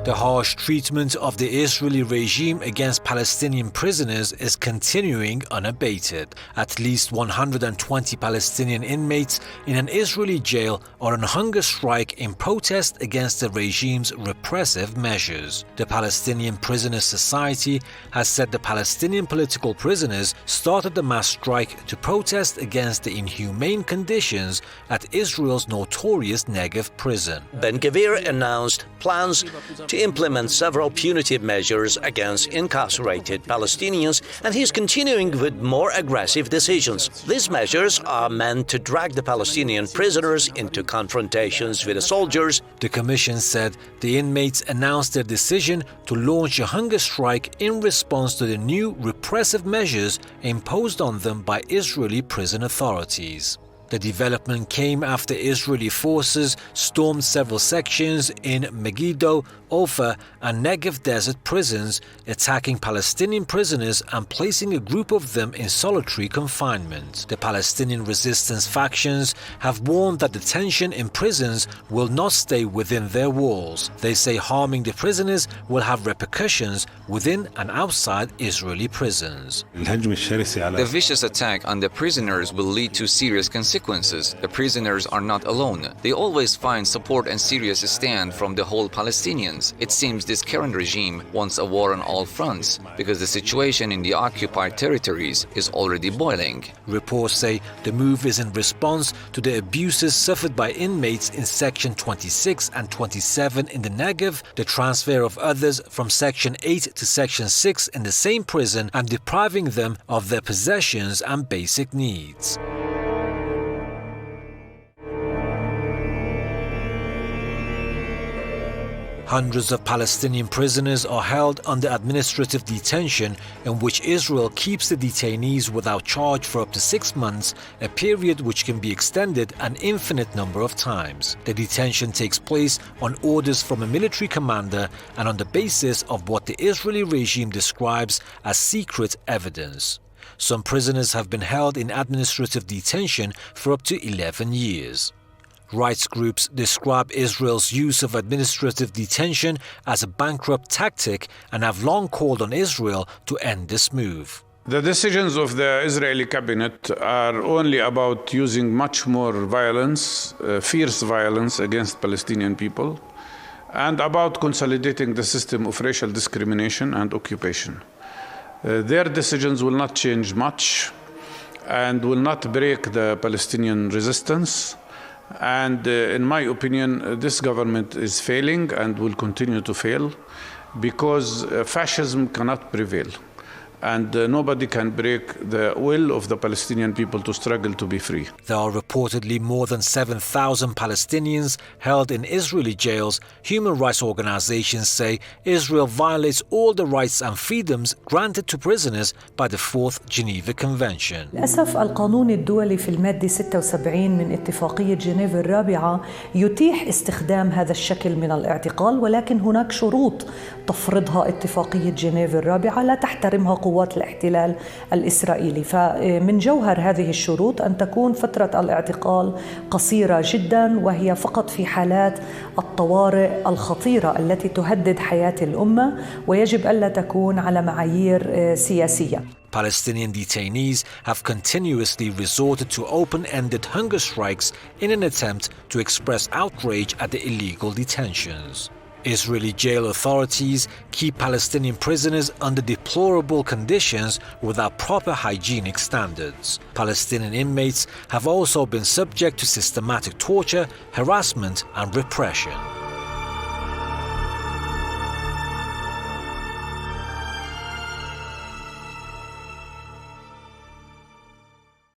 The harsh treatment of the Israeli regime against Palestinian prisoners is continuing unabated. At least 120 Palestinian inmates in an Israeli jail are on hunger strike in protest against the regime's repressive measures. The Palestinian Prisoners Society has said the Palestinian political prisoners started the mass strike to protest against the inhumane conditions at Israel's notorious Negev prison. Ben-Gvir announced plans to implement several punitive measures against incarcerated Palestinians, and he's continuing with more aggressive decisions. These measures are meant to drag the Palestinian prisoners into confrontations with the soldiers. The commission said the inmates announced their decision to launch a hunger strike in response to the new repressive measures imposed on them by Israeli prison authorities. The development came after Israeli forces stormed several sections in Megiddo, Ofer and Negev desert prisons, attacking Palestinian prisoners and placing a group of them in solitary confinement. The Palestinian resistance factions have warned that detention in prisons will not stay within their walls. They say harming the prisoners will have repercussions within and outside Israeli prisons. The vicious attack on the prisoners will lead to serious consequences. The prisoners are not alone. They always find support and serious stand from the whole Palestinians. It seems this current regime wants a war on all fronts because the situation in the occupied territories is already boiling. Reports say the move is in response to the abuses suffered by inmates in Section 26 and 27 in the Negev, the transfer of others from Section 8 to Section 6 in the same prison, and depriving them of their possessions and basic needs. Hundreds of Palestinian prisoners are held under administrative detention, in which Israel keeps the detainees without charge for up to 6 months, a period which can be extended an infinite number of times. The detention takes place on orders from a military commander and on the basis of what the Israeli regime describes as secret evidence. Some prisoners have been held in administrative detention for up to 11 years. Rights groups describe Israel's use of administrative detention as a bankrupt tactic and have long called on Israel to end this move. The decisions of the Israeli cabinet are only about using much more violence, fierce violence against Palestinian people, and about consolidating the system of racial discrimination and occupation. Their decisions will not change much and will not break the Palestinian resistance. And in my opinion, this government is failing and will continue to fail because fascism cannot prevail. And nobody can break the will of the Palestinian people to struggle to be free. There are reportedly more than 7,000 Palestinians held in Israeli jails. Human rights organizations say Israel violates all the rights and freedoms granted to prisoners by the 4th Geneva Convention. للأسف القانون الدولي في المادة 76 من اتفاقية جنيف الرابعة يتيح استخدام هذا الشكل من الاعتقال، ولكن هناك شروط تفرضها اتفاقية جنيف الرابعة لا تحترمها قوات الاحتلال الإسرائيلي. فمن جوهر هذه الشروط أن تكون فترة الاعتقال قصيرة جدا، وهي فقط في حالات الطوارئ الخطيرة التي تهدد حياة الأمة، ويجب ألا تكون على معايير سياسية. Palestinian detainees have continuously resorted to open-ended hunger strikes in an attempt to express outrage at the illegal detentions. Israeli jail authorities keep Palestinian prisoners under deplorable conditions without proper hygienic standards. Palestinian inmates have also been subject to systematic torture, harassment and repression.